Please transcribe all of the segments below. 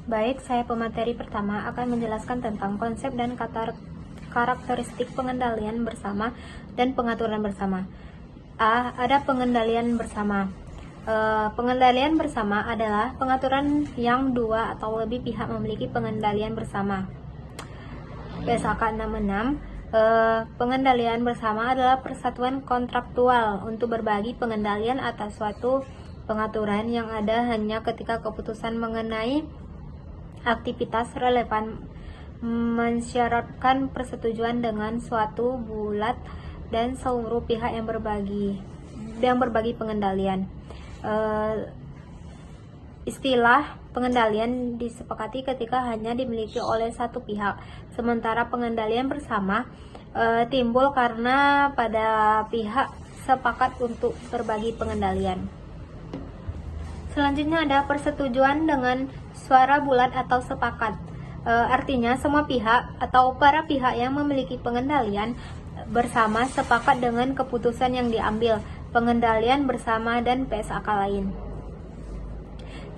Baik, saya pemateri pertama akan menjelaskan tentang konsep dan karakteristik pengendalian bersama dan pengaturan bersama. A. Ada pengendalian bersama. Pengendalian bersama adalah pengaturan yang dua atau lebih pihak memiliki pengendalian bersama. PSAK 66. Pengendalian bersama adalah persatuan kontraktual untuk berbagi pengendalian atas suatu pengaturan yang ada hanya ketika keputusan mengenai aktivitas relevan mensyaratkan persetujuan dengan suatu bulat dan seluruh pihak yang berbagi pengendalian. Istilah pengendalian disepakati ketika hanya dimiliki oleh satu pihak, sementara pengendalian bersama timbul karena pada pihak sepakat untuk berbagi pengendalian. Selanjutnya ada persetujuan dengan suara bulat atau sepakat. Artinya semua pihak atau para pihak yang memiliki pengendalian bersama sepakat dengan keputusan yang diambil, pengendalian bersama dan PSAK lain.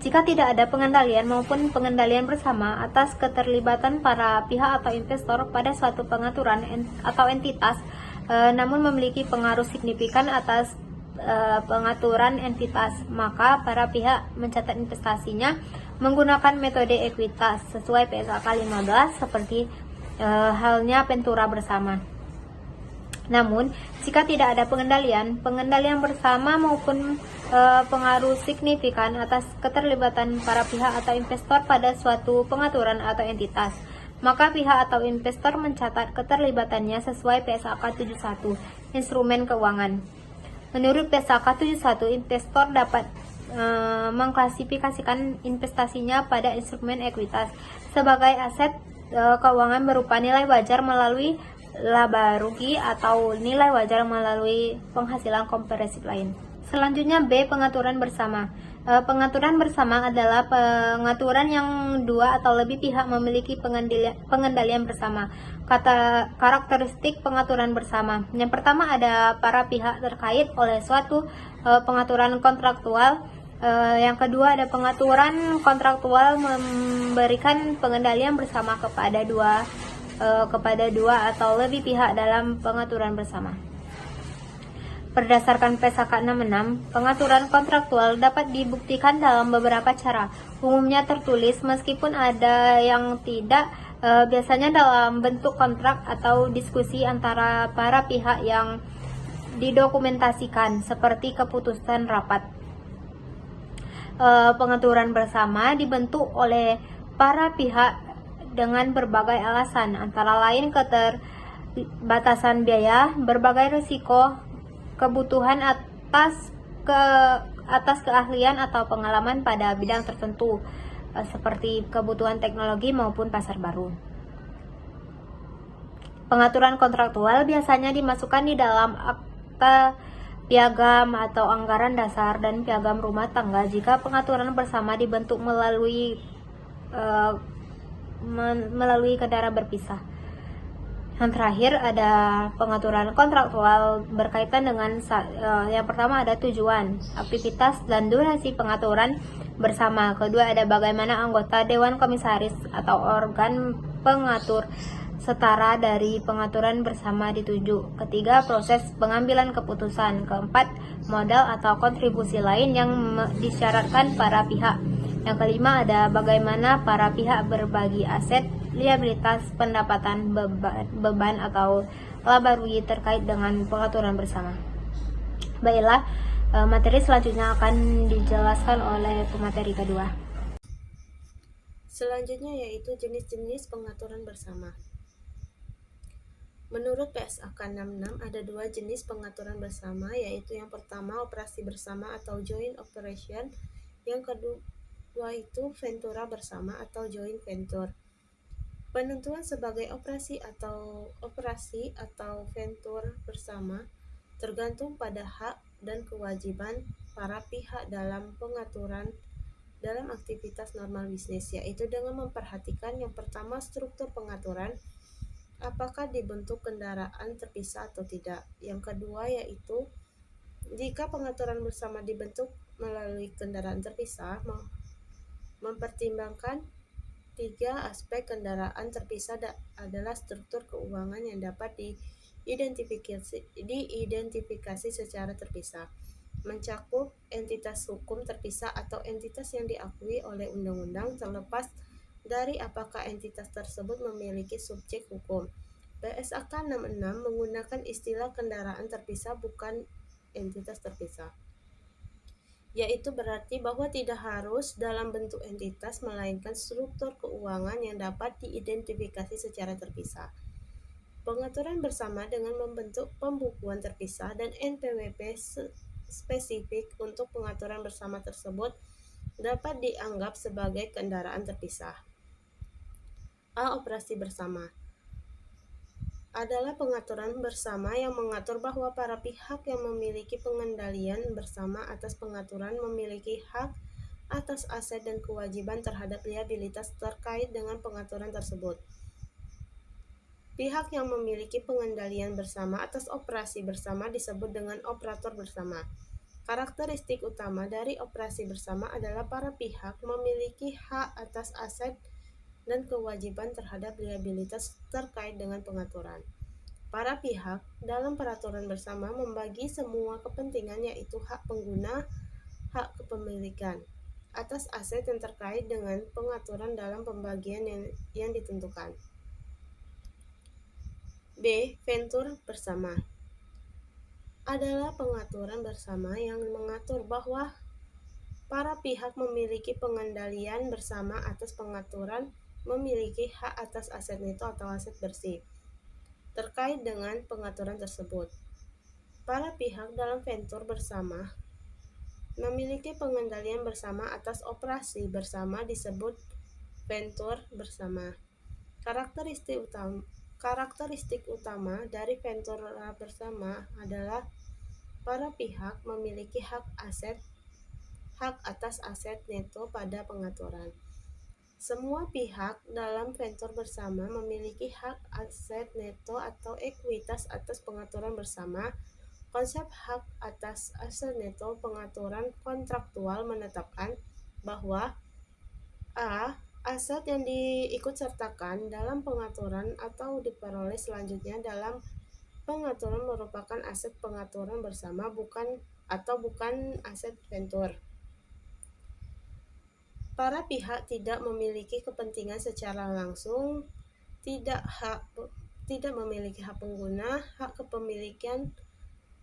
Jika tidak ada pengendalian maupun pengendalian bersama atas keterlibatan para pihak atau investor pada suatu pengaturan atau entitas, namun memiliki pengaruh signifikan atas pengaturan entitas, maka para pihak mencatat investasinya menggunakan metode ekuitas sesuai PSAK 15 seperti halnya Ventura bersama. Namun, jika tidak ada pengendalian bersama maupun pengaruh signifikan atas keterlibatan para pihak atau investor pada suatu pengaturan atau entitas, maka pihak atau investor mencatat keterlibatannya sesuai PSAK 71, instrumen keuangan. Menurut PSAK 71, investor dapat mengklasifikasikan investasinya pada instrumen ekuitas sebagai aset keuangan berupa nilai wajar melalui laba rugi atau nilai wajar melalui penghasilan kompresif lain. Selanjutnya B. Pengaturan bersama. Pengaturan bersama adalah pengaturan yang dua atau lebih pihak memiliki pengendalian bersama. Karakteristik pengaturan bersama. Yang pertama ada para pihak terkait oleh suatu pengaturan kontraktual. Yang kedua ada pengaturan kontraktual memberikan pengendalian bersama kepada dua atau lebih pihak dalam pengaturan bersama. Berdasarkan PSAK 66, pengaturan kontraktual dapat dibuktikan dalam beberapa cara. Umumnya tertulis, meskipun ada yang tidak, biasanya dalam bentuk kontrak atau diskusi antara para pihak yang didokumentasikan seperti keputusan rapat. Pengaturan bersama dibentuk oleh para pihak dengan berbagai alasan, antara lain keterbatasan biaya, berbagai risiko, kebutuhan atas keahlian atau pengalaman pada bidang tertentu, seperti kebutuhan teknologi maupun pasar baru. Pengaturan kontraktual biasanya dimasukkan di dalam akta piagam atau anggaran dasar dan piagam rumah tangga jika pengaturan bersama dibentuk melalui kendaraan berpisah. Yang terakhir ada pengaturan kontraktual berkaitan dengan yang pertama ada tujuan, aktivitas, dan durasi pengaturan bersama. Kedua ada bagaimana anggota Dewan Komisaris atau organ pengatur setara dari pengaturan bersama dituju. Ketiga, proses pengambilan keputusan. Keempat, modal atau kontribusi lain yang disyaratkan para pihak. Yang kelima ada bagaimana para pihak berbagi aset, liabilitas, pendapatan, beban atau laba rugi terkait dengan pengaturan bersama. Baiklah, materi selanjutnya akan dijelaskan oleh pemateri kedua. Selanjutnya yaitu jenis-jenis pengaturan bersama. Menurut PSAK 66 ada dua jenis pengaturan bersama, yaitu yang pertama operasi bersama atau joint operation, yang kedua itu Ventura bersama atau joint venture. Penentuan sebagai operasi atau venture bersama tergantung pada hak dan kewajiban para pihak dalam pengaturan dalam aktivitas normal bisnis, yaitu dengan memperhatikan yang pertama struktur pengaturan, apakah dibentuk kendaraan terpisah atau tidak. Yang kedua yaitu jika pengaturan bersama dibentuk melalui kendaraan terpisah, mempertimbangkan Tiga aspek kendaraan terpisah adalah struktur keuangan yang dapat diidentifikasi secara terpisah, mencakup entitas hukum terpisah atau entitas yang diakui oleh undang-undang terlepas dari apakah entitas tersebut memiliki subjek hukum. PSAK 66 menggunakan istilah kendaraan terpisah bukan entitas terpisah, yaitu berarti bahwa tidak harus dalam bentuk entitas melainkan struktur keuangan yang dapat diidentifikasi secara terpisah. Pengaturan bersama dengan membentuk pembukuan terpisah dan NPWP spesifik untuk pengaturan bersama tersebut dapat dianggap sebagai kendaraan terpisah. A. Operasi bersama adalah pengaturan bersama yang mengatur bahwa para pihak yang memiliki pengendalian bersama atas pengaturan memiliki hak atas aset dan kewajiban terhadap liabilitas terkait dengan pengaturan tersebut. Pihak yang memiliki pengendalian bersama atas operasi bersama disebut dengan operator bersama. Karakteristik utama dari operasi bersama adalah para pihak memiliki hak atas aset dan kewajiban terhadap liabilitas terkait dengan pengaturan. Para pihak dalam peraturan bersama membagi semua kepentingan yaitu hak pengguna, hak kepemilikan atas aset yang terkait dengan pengaturan dalam pembagian yang ditentukan. B. Venture bersama adalah pengaturan bersama yang mengatur bahwa para pihak memiliki pengendalian bersama atas pengaturan memiliki hak atas aset neto atau aset bersih terkait dengan pengaturan tersebut. Para pihak dalam venture bersama memiliki pengendalian bersama atas operasi bersama disebut venture bersama. Karakteristik utama dari venture bersama adalah para pihak memiliki hak atas aset neto pada pengaturan. Semua pihak dalam venture bersama memiliki hak aset neto atau ekuitas atas pengaturan bersama. Konsep hak atas aset neto pengaturan kontraktual menetapkan bahwa a. Aset yang diikutsertakan dalam pengaturan atau diperoleh selanjutnya dalam pengaturan merupakan aset pengaturan bersama bukan aset venture. Para pihak tidak memiliki kepentingan secara langsung, tidak memiliki hak pengguna, hak kepemilikan.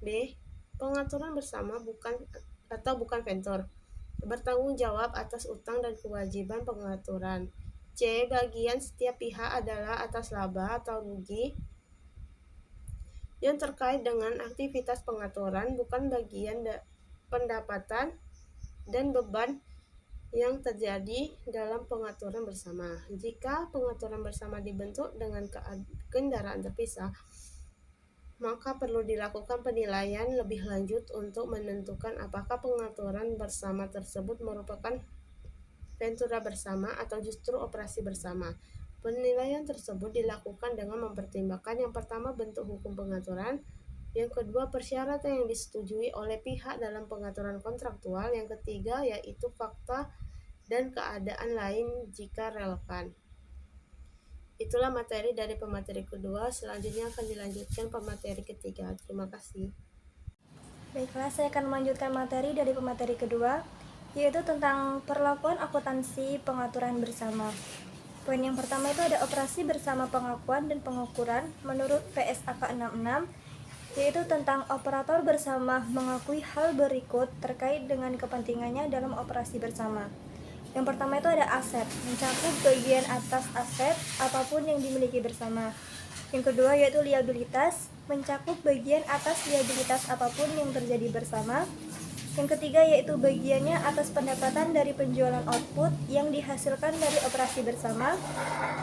B. Pengaturan bersama bukan venture. Bertanggung jawab atas utang dan kewajiban pengaturan. C. Bagian setiap pihak adalah atas laba atau rugi yang terkait dengan aktivitas pengaturan, bukan bagian pendapatan dan beban yang terjadi dalam pengaturan bersama. Jika pengaturan bersama dibentuk dengan kendaraan terpisah, maka perlu dilakukan penilaian lebih lanjut untuk menentukan apakah pengaturan bersama tersebut merupakan ventura bersama atau justru operasi bersama. Penilaian tersebut dilakukan dengan mempertimbangkan yang pertama bentuk hukum pengaturan, yang kedua persyaratan yang disetujui oleh pihak dalam pengaturan kontraktual, yang ketiga yaitu fakta dan keadaan lain jika relevan. Itulah materi dari pemateri kedua, selanjutnya akan dilanjutkan pemateri ketiga. Terima kasih. Baiklah, saya akan melanjutkan materi dari pemateri kedua, yaitu tentang perlakuan akuntansi pengaturan bersama. Poin yang pertama itu ada operasi bersama pengakuan dan pengukuran menurut PSAK 66, yaitu tentang operator bersama mengakui hal berikut terkait dengan kepentingannya dalam operasi bersama. Yang pertama itu ada aset, mencakup bagian atas aset apapun yang dimiliki bersama. Yang kedua yaitu liabilitas, mencakup bagian atas liabilitas apapun yang terjadi bersama. Yang ketiga yaitu bagiannya atas pendapatan dari penjualan output yang dihasilkan dari operasi bersama.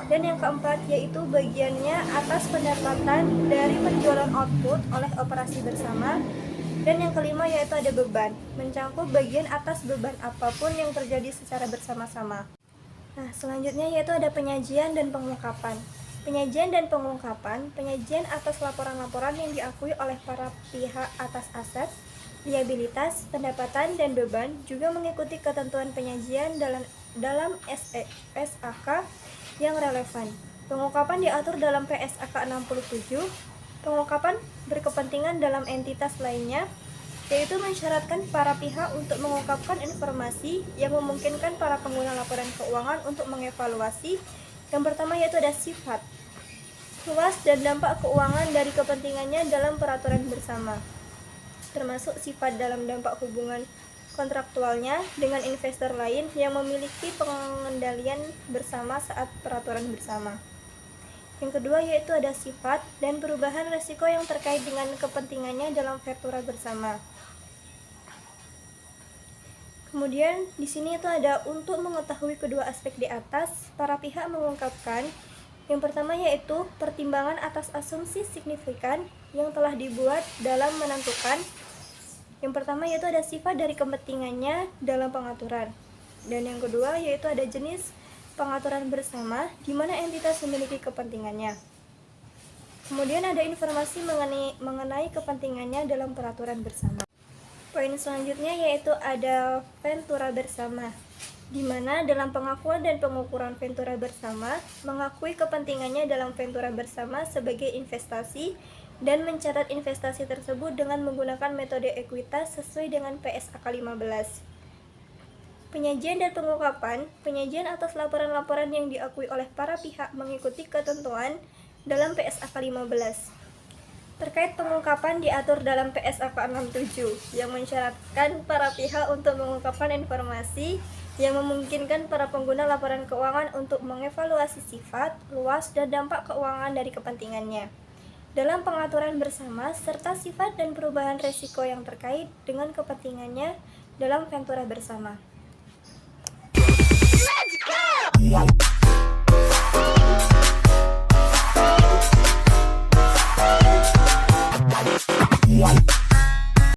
Dan yang keempat yaitu bagiannya atas pendapatan dari penjualan output oleh operasi bersama. Dan yang kelima yaitu ada beban, mencakup bagian atas beban apapun yang terjadi secara bersama-sama. Nah, selanjutnya yaitu ada penyajian dan pengungkapan. Penyajian dan pengungkapan, penyajian atas laporan-laporan yang diakui oleh para pihak atas aset, liabilitas, pendapatan, dan beban juga mengikuti ketentuan penyajian dalam PSAK yang relevan. Pengungkapan diatur dalam PSAK 67. Pengungkapan berkepentingan dalam entitas lainnya, yaitu mensyaratkan para pihak untuk mengungkapkan informasi yang memungkinkan para pengguna laporan keuangan untuk mengevaluasi. Yang pertama yaitu ada sifat, luas, dan dampak keuangan dari kepentingannya dalam peraturan bersama, termasuk sifat dalam dampak hubungan kontraktualnya dengan investor lain yang memiliki pengendalian bersama saat peraturan bersama. Yang kedua yaitu ada sifat dan perubahan risiko yang terkait dengan kepentingannya dalam vertura bersama. Kemudian di sini itu ada untuk mengetahui kedua aspek di atas, para pihak mengungkapkan yang pertama yaitu pertimbangan atas asumsi signifikan yang telah dibuat dalam menentukan. Yang pertama yaitu ada sifat dari kepentingannya dalam pengaturan. Dan yang kedua yaitu ada jenis pengaturan bersama di mana entitas memiliki kepentingannya. Kemudian ada informasi mengenai kepentingannya dalam peraturan bersama. Poin selanjutnya yaitu ada ventura bersama, di mana dalam pengakuan dan pengukuran ventura bersama mengakui kepentingannya dalam ventura bersama sebagai investasi dan mencatat investasi tersebut dengan menggunakan metode ekuitas sesuai dengan PSAK 15. Penyajian dan pengungkapan, penyajian atas laporan-laporan yang diakui oleh para pihak mengikuti ketentuan dalam PSAK 15. Terkait pengungkapan diatur dalam PSAK 67 yang mensyaratkan para pihak untuk mengungkapkan informasi yang memungkinkan para pengguna laporan keuangan untuk mengevaluasi sifat, luas, dan dampak keuangan dari kepentingannya dalam pengaturan bersama serta sifat dan perubahan resiko yang terkait dengan kepentingannya dalam ventura bersama.